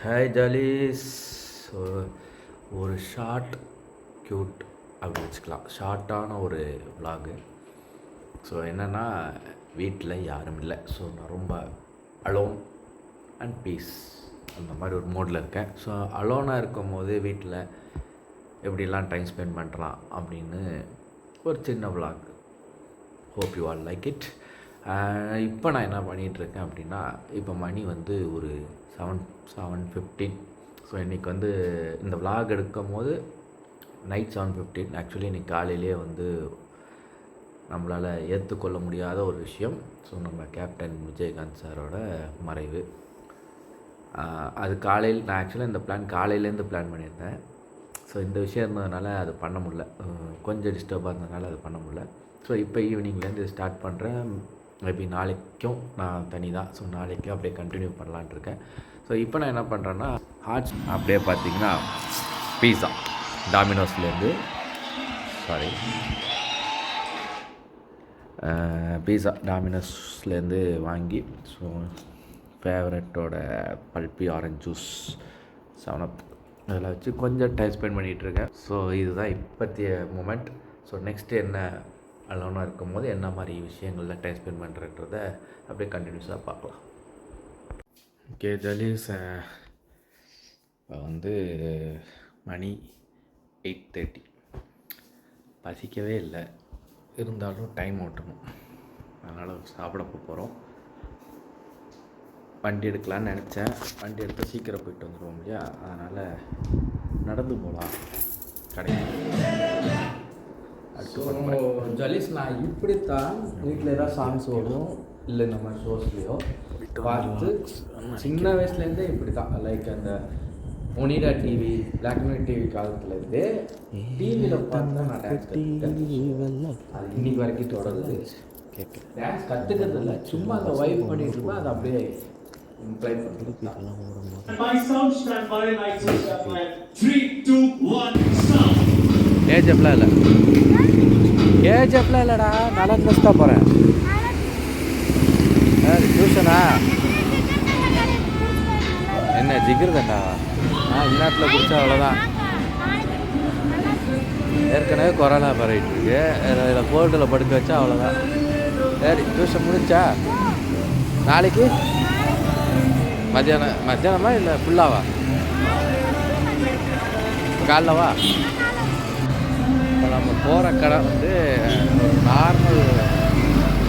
Hi ஜாலிஸ். So ஒரு short cute அப்படி வச்சுக்கலாம், ஷார்ட்டான ஒரு விலாகு. ஸோ என்னென்னா, வீட்டில் யாரும் இல்லை. ஸோ நான் ரொம்ப அலோன் அண்ட் பீஸ் அந்த மாதிரி ஒரு மோடில் இருக்கேன். ஸோ அலோனாக இருக்கும் போது வீட்டில் எப்படிலாம் டைம் ஸ்பெண்ட் பண்ணுறான் அப்படின்னு ஒரு சின்ன vlog. Hope you all like it. இப்போ நான் என்ன பண்ணிகிட்ருக்கேன் அப்படின்னா, இப்போ மணி வந்து ஒரு 7:15. ஸோ இன்றைக்கி வந்து இந்த விலாக் எடுக்கும் போது நைட் 7:15. ஆக்சுவலி இன்றைக்கி காலையிலே வந்து நம்மளால் ஏற்றுக்கொள்ள முடியாத ஒரு விஷயம். ஸோ நம்ம கேப்டன் விஜயகாந்த் சாரோட மறைவு. அது காலையில் நான் ஆக்சுவலாக இந்த பிளான் காலையிலேருந்து பிளான் பண்ணியிருந்தேன். ஸோ இந்த விஷயம் இருந்ததுனால அது பண்ண முடில, கொஞ்சம் டிஸ்டர்பாக இருந்ததுனால அது பண்ண முடில. ஸோ இப்போ ஈவினிங்லேருந்து ஸ்டார்ட் பண்ணுறேன். மேபி நாளைக்கும் நான் தனி தான். ஸோ நாளைக்கும் அப்படியே கண்டினியூ பண்ணலான்ட்டு இருக்கேன். ஸோ இப்போ நான் என்ன பண்ணுறேன்னா, ஹாட்ஸ் அப்படியே பார்த்தீங்கன்னா பீஸா டாமினோஸ்லேருந்து பீஸா டாமினோஸ்லேருந்து வாங்கி, ஸோ ஃபேவரட்டோட பல்பி ஆரஞ்ச் ஜூஸ் 7up அதில் வச்சு கொஞ்சம் டைம் ஸ்பெண்ட் பண்ணிகிட்ருக்கேன். ஸோ இதுதான் இப்போத்திய மூமெண்ட். ஸோ நெக்ஸ்ட்டு என்ன அலோனாக இருக்கும் போது என்ன மாதிரி விஷயங்களில் டைம் ஸ்பெண்ட் பண்ணுறன்றதை அப்படியே கண்டினியூஸாக பார்க்கலாம். ஓகே ஜலீஸ், இப்போ வந்து மணி 8:30. பசிக்கவே இல்லை, இருந்தாலும் டைம் ஓட்டணும். அதனால் சாப்பிட போகிறோம். வண்டி எடுக்கலான்னு நினச்சேன். வண்டி எடுத்து சீக்கிரம் போயிட்டு வந்துடுவோம் இல்லையா, அதனால் நடந்து போகலாம் கடைக்கு. ஜலீஸ், நான் இப்படித்தான் வீட்டில் ஏதாவது சாங்ஸ் ஓடும் இல்லை நம்ம ஷோஸ்லேயோ பார்த்து சின்ன வயசுலேருந்தே இப்படி தான். லைக் அந்த Onida TV, black and white TV காலத்துலேருந்தே டிவியில் பார்த்து தான் நான் டான்ஸ் கற்றுக்கிட்டேன். அது இன்னைக்கு வரைக்கும் தொடருது. டான்ஸ் கற்றுக்கிறது இல்லை, சும்மா அந்த வைப் பண்ணிட்டு இருப்பேன். அது அப்படியே ட்ரை பண்ணுறது. கேஜப்லாம் இல்லை, கேஜப்லாம் இல்லைடா, நலன் பஸ் தான் போகிறேன். டியூஷனா என்ன ஜிகிர் தாண்டா? இந்நேரத்தில் குடித்தா அவ்வளோதான். ஏற்கனவே கொரோனா பரவிட்டு இருக்கு, இதில் கோல்டில் படுக்க வச்சா அவ்வளோதான். சரி, டியூஷன் முடிச்சா நாளைக்கு மத்தியானமா இல்லை ஃபுல்லாவா? காலைலவா? இப்போ நம்ம போகிற கடை வந்து ஒரு நார்மல்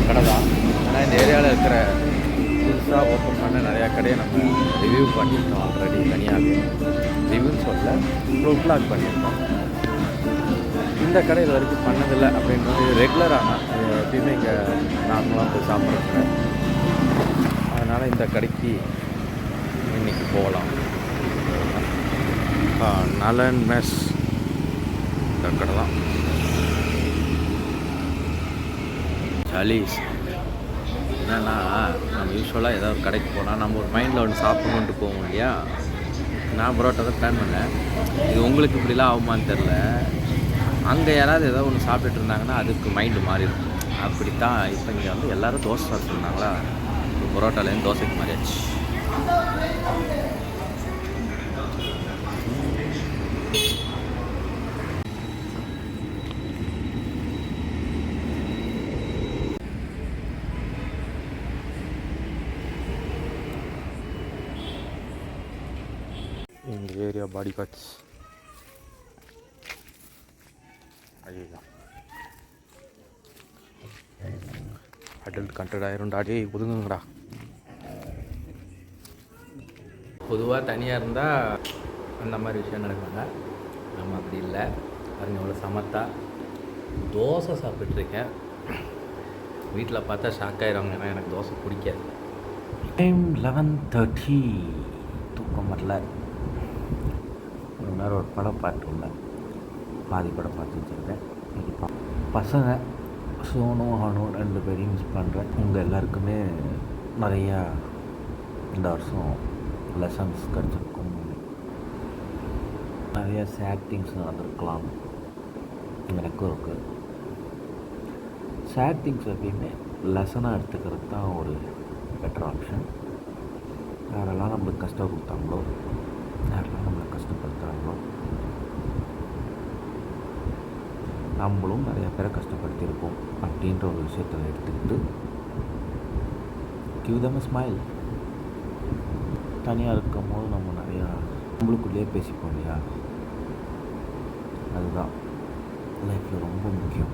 கடை தான். ஆனால் இந்த ஏரியாவில் இருக்கிற புதுசாக ஓப்பன் பண்ண நிறையா கடையை நம்ம ரிவ்யூ பண்ணியிருக்கோம் ஆல்ரெடி. தனியாகவே ரிவ்யூன்னு சொல்ல ப்ளாக் பண்ணியிருக்கோம். இந்த கடை இது வரைக்கும் பண்ணதில்லை அப்படின்றது ரெகுலராக எப்பயுமே இங்கே நார்மலாக போய் சாப்பிட்றதுங்க. அதனால் இந்த கடைக்கு இன்றைக்கி போகலாம். நலன் மெஸ் இந்த கடை தான். ஜலீஸ், என்னென்னா, நம்ம யூஸ்வலாக ஏதாவது கடைக்கு போனால் நம்ம ஒரு மைண்டில் ஒன்று சாப்பிட்ணுன்ட்டு போவோம் இல்லையா. நான் பரோட்டா தான் பிளான் பண்ணேன். இது உங்களுக்கு இப்படிலாம் ஆகுமான்னு தெரில. அங்கே யாராவது ஏதாவது ஒன்று சாப்பிட்டுட்டு இருந்தாங்கன்னா அதுக்கு மைண்டு மாறிடும். அப்படித்தான் இப்போ இங்கே வந்து எல்லோரும் தோசை சாப்பிட்ருந்தாங்களா, இப்போ பரோட்டாலேருந்து தோசைக்கு மாறியாச்சு. எங்கள் ஏரியா பாடி கார்ட்ஸ் அதுதான் அடல்ட் கண்டட் ஆயிரும்டாடி, ஒதுங்குங்கடா. பொதுவாக தனியாக இருந்தால் அந்த மாதிரி விஷயம் நடக்குங்க. நம்ம அப்படி இல்லை. பாருங்க, இவ்வளோ சமத்தா தோசை சாப்பிட்ருக்கேன். வீட்டில் பார்த்தா ஷாக் ஆயிடுவாங்க, ஏன்னா எனக்கு தோசை பிடிக்காது. டைம் 11:30. தூக்கம் வரல. ஒரு நேரம் ஒரு படம் பார்த்துள்ள, பாதி படம் பார்த்து வச்சுருக்கேன். பசங்க சோனு ஹனு 2 பேரையும் மிஸ் பண்ணுறேன். உங்கள் எல்லாருக்குமே நிறையா இந்த வருஷம் லெசன்ஸ் கிடச்சிருக்கும். நிறையா சேட் திங்ஸ் நடந்திருக்கலாம். எனக்கும் இருக்குது. சேட் திங்ஸ் எப்பயுமே லெசனாக எடுத்துக்கிறது தான் ஒரு பெட்டர் ஆப்ஷன். யாரெல்லாம் நம்மளுக்கு கஷ்டம் கொடுத்தாங்களோ, யாரெல்லாம் நம்மளை கஷ்டப்படுத்துகிறாங்களோ, நம்மளும் நிறையா பேரை கஷ்டப்படுத்தியிருப்போம் அப்படின்ற ஒரு விஷயத்தை எடுத்துக்கிட்டு கிவ் தம் ஸ்மைல். தனியாக இருக்கும் போது நம்ம நிறையா நம்மளுக்குள்ளேயே பேசிப்போம் இல்லையா, அதுதான் லைஃப்பில் ரொம்ப முக்கியம்.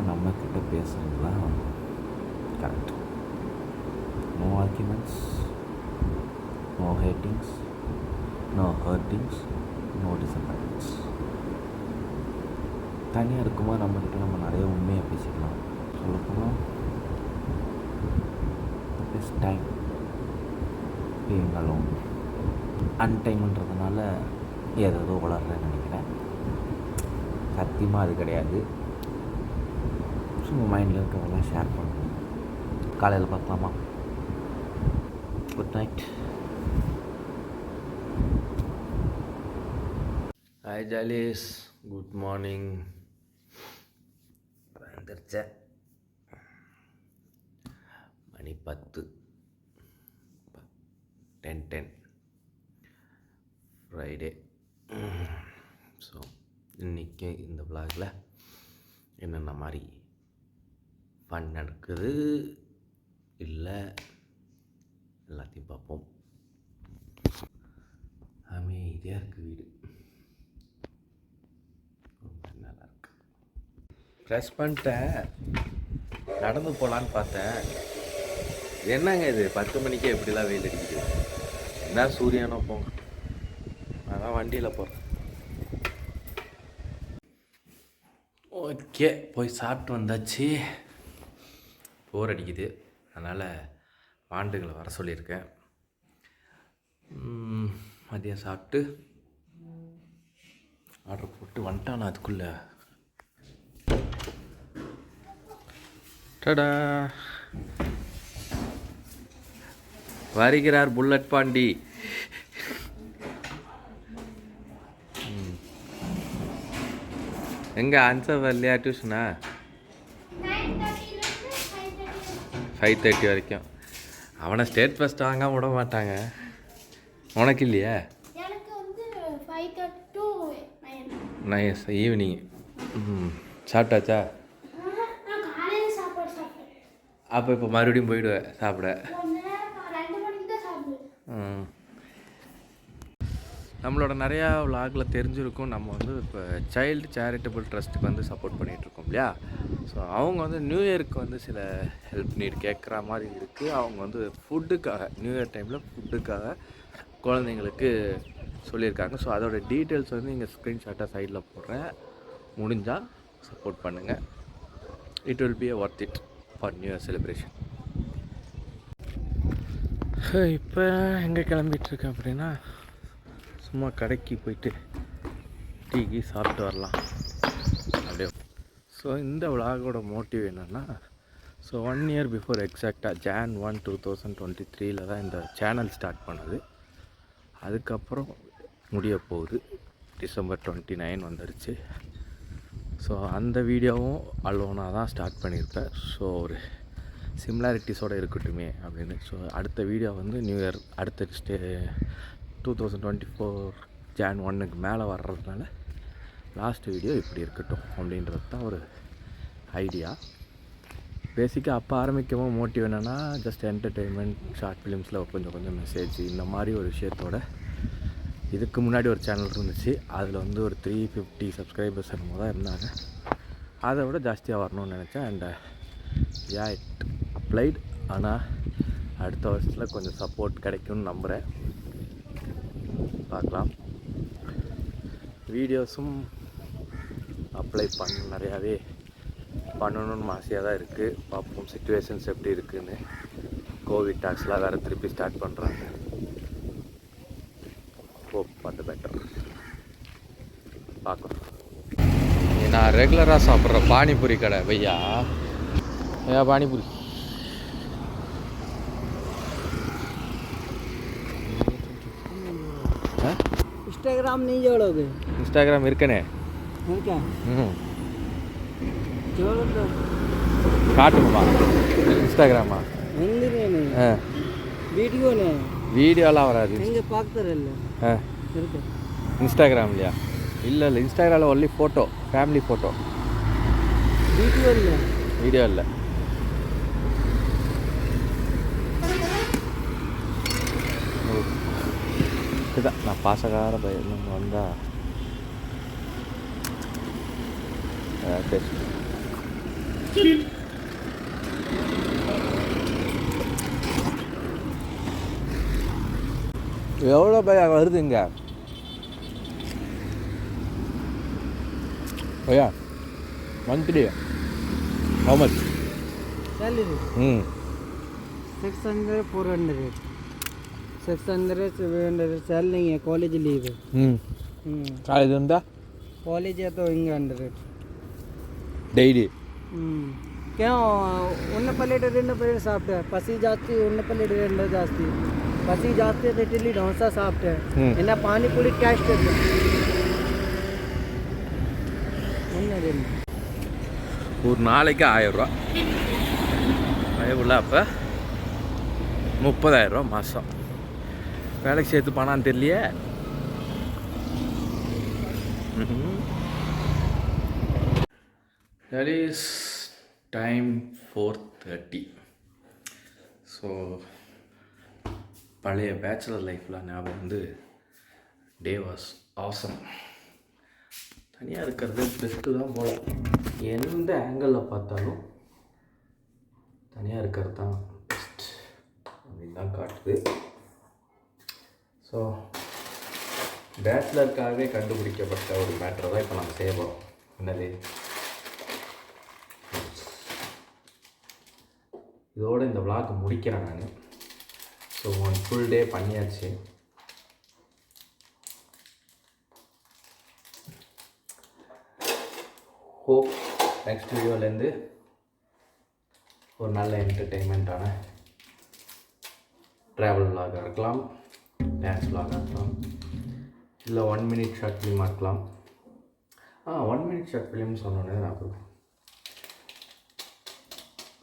நம்மக்கிட்ட பேசுகிறதுலாம் correct. No arguments, no hatings, no hurtings, no disappointments. தனியாக இருக்கும்போது நம்மக்கிட்ட நம்ம நிறைய உண்மையாக பேசிக்கலாம். சொல்லப்போனால் the best time being alone. அன்டைம்ன்றதுனால ஏதோ வளர்றேன்னு நினைக்கிறேன். சத்தியமாக அது கிடையாது. சும்மா மைண்டில் இருக்கிறதெல்லாம் ஷேர் பண்ணுவோம். காலையில் பார்க்கலாமா? Good night. Hi jollies, good morning. வந்துருச்சேன், மணி 10 ஃப்ரைடே. ஸோ இன்றைக்கி இந்த விளாகில் என்னென்ன மாதிரி ஃபன் நடக்குது இல்லை எல்லாத்தையும் பார்ப்போம். அமைதியாக இருக்குது வீடு, ரொம்ப நல்லா இருக்கு. ப்ரெஸ் பண்ணிட்டேன், நடந்து போகலான்னு பார்த்தேன். என்னங்க இது 10 மணிக்கே எப்படிலாம் வெயில் அடிக்குது? என்ன சூரியனோ போங்க, அதான் வண்டியில் போகிறேன். ஓகே, போய் சாப்பிட்டு வந்தாச்சு. போர் அடிக்குது, அதனால் வாண்டுகளை வர சொல்லியிருக்கேன். மதியம் சாப்பிட்டு ஆர்டர் போட்டு வந்துட்டான். அதுக்குள்ளே டடா வருகிறார் புல்லட் பாண்டி. எங்கே ஆன்சர் வரலையா? டியூஷனா 5:30 வரைக்கும். அவனை ஸ்டேட் ஃபஸ்ட் வாங்க விட மாட்டாங்க. உனக்கு இல்லையா? நைஸ். ஈவினிங் சாப்பிட்டாச்சா? அப்போ இப்போ மறுபடியும் போயிடுவேன் சாப்பிட. நம்மளோட நிறையா விளாகில் தெரிஞ்சிருக்கும், நம்ம வந்து இப்போ சைல்டு சேரிட்டபிள் ட்ரஸ்ட்டுக்கு வந்து சப்போர்ட் பண்ணிகிட்ருக்கோம் இல்லையா. ஸோ அவங்க வந்து நியூ இயருக்கு வந்து சில ஹெல்ப் நீட் கேட்குற மாதிரி இருக்குது. அவங்க வந்து ஃபுட்டுக்காக, நியூ இயர் டைமில் ஃபுட்டுக்காக குழந்தைங்களுக்கு சொல்லியிருக்காங்க. ஸோ அதோடய டீட்டெயில்ஸ் வந்து இங்கே ஸ்க்ரீன்ஷாட்டாக சைடில் போடுறேன். முடிஞ்சால் சப்போர்ட் பண்ணுங்கள். It will be worth it for new year celebration. இப்போ எங்கே கிளம்பிகிட்ருக்கேன் அப்படின்னா, சும்மா கடைக்கு போயிட்டு டீ சாப்பிட்டு வரலாம் அப்படியே. ஸோ இந்த விளாகோட மோட்டிவ் என்னென்னா, ஸோ 1 இயர் பிஃபோர் எக்ஸாக்டாக Jan 1, 2023 தான் இந்த சேனல் ஸ்டார்ட் பண்ணது. அதுக்கப்புறம் முடிய போகுது, December 29 வந்துருச்சு. ஸோ அந்த வீடியோவும் அலோனாக தான் ஸ்டார்ட் பண்ணியிருப்பேன். ஸோ ஒரு சிமிலாரிட்டிஸோடு இருக்கட்டுமே அப்படின்னு. ஸோ அடுத்த வீடியோ வந்து நியூ இயர் அடுத்த 2024 Jan 1க்கு மேலே வர்றதுனால லாஸ்ட் வீடியோ இப்படி இருக்கட்டும் அப்படின்றது தான் ஒரு ஐடியா. பேசிக்காக அப்போ ஆரம்பிக்கவும் மோட்டிவ் என்னென்னா, ஜஸ்ட் என்டர்டெயின்மெண்ட், ஷார்ட் ஃபிலிம்ஸில் கொஞ்சம் மெசேஜ் இந்த மாதிரி ஒரு விஷயத்தோட. இதுக்கு முன்னாடி ஒரு சேனல் இருந்துச்சு, அதில் வந்து ஒரு 350 சப்ஸ்கிரைபர்ஸ் என்னமோ தான் இருந்தாங்க. அதை விட ஜாஸ்தியாக வரணும்னு நினச்சேன். And it applied. ஆனால் அடுத்த வருஷத்தில் கொஞ்சம் சப்போர்ட் கிடைக்கும்னு நம்புகிறேன். பார்க்கலாம். வீடியோஸும் அப்ளை நிறையாவே பண்ணணும்னு ஆசையாக தான் இருக்குது. பார்ப்போம் சிச்சுவேஷன்ஸ் எப்படி இருக்குதுன்னு. கோவிட் டாக்ஸ்லாம் வேறு திருப்பி ஸ்டார்ட் பண்ணுறாங்க. Hope for the better. பார்க்கலாம். நான் ரெகுலராக சாப்பிட்ற பானிபூரி கடை பையா. ஐயா பானிபூரி. इंस्टाग्राम नहीं जोड़ोगे? इंस्टाग्राम இருக்கனே. இருக்கா? जोड़ो तो. காட்டுமா இன்ஸ்டாகிராமா? எந்திரேனே. வீடியோ நே. வீடியோலாம் வராது. எங்கே பார்க்குறல்ல ஆ இருக்கு இன்ஸ்டாகிராம்லையா? இல்லை இன்ஸ்டாகிராமில் only photo, family photo, video இல்லை. வீடியோ இல்லை. இதுதான் நான் பாசகார பையன் வந்தால் டேஸ்ட். எவ்வளோ பையா வருது இங்கே? ஐயா monthly how much? salary 600 400 600 700 salary नहीं है. कॉलेज लीव है. காலேஜ் வந்தால் कॉलेज है तो ಹಿಂಗೆ 100 ಡೈಲಿ. क्या ಒಂದು ಪ್ಲೇಟ್ 2 ಪ್ಲೇಟ್ ಸಾಫ್ಟ್ है. ಪಸಿ ಜಾಸ್ತಿ ಒಂದು ಪ್ಲೇಟ್ 2 ಜಾಸ್ತಿ. ಪಸಿ ಜಾಸ್ತಿ है तो इडली डोसा साफ्ट है. इन्हें पानी पूरी कैश कर दो. ஒரு நாளைக்கு 1000 ரூபா பயவுள்ள. அப்போ 30,000 ரூபா மாதம். வேலைக்கு சேர்த்து போனான்னு தெரியலையே. That is time 4:30. ஸோ பழைய பேச்சுலர் லைஃப்பில் ஞாபகம் வந்து டே வாஸ் ஆசம். தனியாக இருக்கிறது பெஸ்ட்டு தான் போல. எந்த ஆங்கிளில் பார்த்தாலும் தனியாக இருக்கிறது தான் பெஸ்ட் அப்படின்னு தான் காட்டுது. ஸோ பேச்சுலருக்காகவே கண்டுபிடிக்கப்பட்ட ஒரு மேட்டரை தான் இப்போ நம்ம செய்ய போகிறோம். என்னது? இதோடு இந்த விளாக் முடிக்கிறேன் நான். ஸோ 1 full day பண்ணியாச்சு. ஹோப் நெக்ஸ்ட் வீடியோலேருந்து ஒரு நல்ல என்டர்டெயின்மெண்ட்டான ட்ராவல் விளாகாக இருக்கலாம், டான்ஸ் விளாகாக இருக்கலாம், இல்லை 1 minute ஷார்ட் ஃபிலிமாக இருக்கலாம். 1 minute ஷார்ட் ஃபிலிம்னு சொன்னோன்னே நான்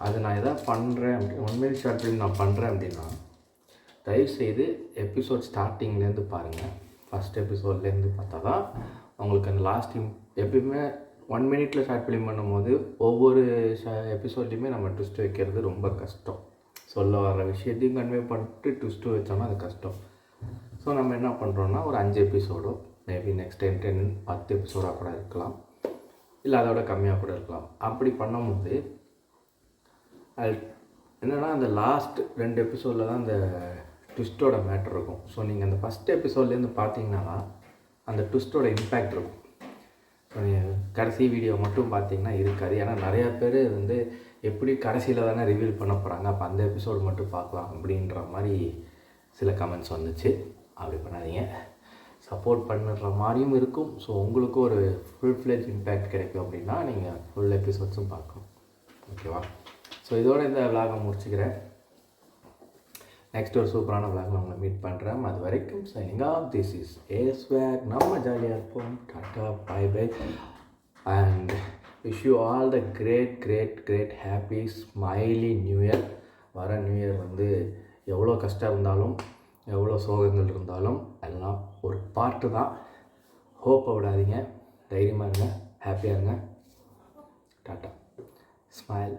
அது நான் எதாவது பண்ணுறேன் அப்படி 1 minute ஷார்ட் ஃபிலிம் நான் பண்ணுறேன் அப்படின்னா தயவுசெய்து எபிசோட் ஸ்டார்டிங்லேருந்து பாருங்கள். ஃபஸ்ட் எபிசோட்லேருந்து பார்த்தா தான் உங்களுக்கு அந்த எப்பயுமே 1 minute ஷார்ட் ஃபிலிம் பண்ணும்போது ஒவ்வொரு எபிசோட்லேயுமே நம்ம ட்விஸ்ட் வைக்கிறது ரொம்ப கஷ்டம். சொல்ல வர விஷயத்தையும் கன்வே பண்ணிட்டு ட்விஸ்ட்டு வச்சோன்னா அது கஷ்டம். ஸோ நம்ம என்ன பண்ணுறோன்னா ஒரு 5 எபிசோடோ மேபி நெக்ஸ்ட் டைம் 10 எபிசோடாக கூட இருக்கலாம், இல்லை அதோட கம்மியாக கூட இருக்கலாம். அப்படி பண்ணும்போது அது என்னென்னா அந்த லாஸ்ட் 2 எபிசோடில் தான் அந்த ட்விஸ்ட்டோட மேட்டர் இருக்கும். ஸோ நீங்கள் அந்த ஃபஸ்ட் எபிசோட்லேருந்து பார்த்தீங்கன்னா அந்த ட்விஸ்ட்டோட இம்பேக்ட் இருக்கும். ஸோ நீங்கள் கடைசி வீடியோ மட்டும் பார்த்தீங்கன்னா இருக்காது. ஏன்னா நிறையா பேர் வந்து எப்படி கடைசியில் தானே ரிவீல் பண்ண போகிறாங்க, அப்போ அந்த எபிசோடு மட்டும் பார்க்கலாம் அப்படின்ற மாதிரி சில கமெண்ட்ஸ் வந்துச்சு. அப்படி பண்ணாதீங்க. சப்போர்ட் பண்ணுற மாதிரியும் இருக்கும். ஸோ உங்களுக்கு ஒரு ஃபுல் ஃப்ளெஜ் இம்பேக்ட் கிடைக்கும் அப்படின்னா நீங்கள் ஃபுல் எபிசோட்ஸும் பார்க்கணும். ஓகேவா? ஸோ இதோட இந்த விளாகை முடிச்சுக்கிறேன். நெக்ஸ்ட் ஒரு சூப்பரான விளாகில் உங்களை மீட் பண்ணுறேன். அது வரைக்கும் சைனிங் ஆஃப். திஸ் இஸ் ஏஸ்வேக். நம்ம ஜாலியாக இருப்போம். டாட்டா, bye bye, and wish you all the great happy smiley new year. வர நியூ இயர் வந்து எவ்வளோ கஷ்டம் இருந்தாலும் எவ்வளோ சோகங்கள் இருந்தாலும் எல்லாம் ஒரு பார்ட்டு தான். ஹோப்பை விடாதீங்க. தைரியமாக இருங்க, ஹாப்பியாக இருங்க. Tata, smile.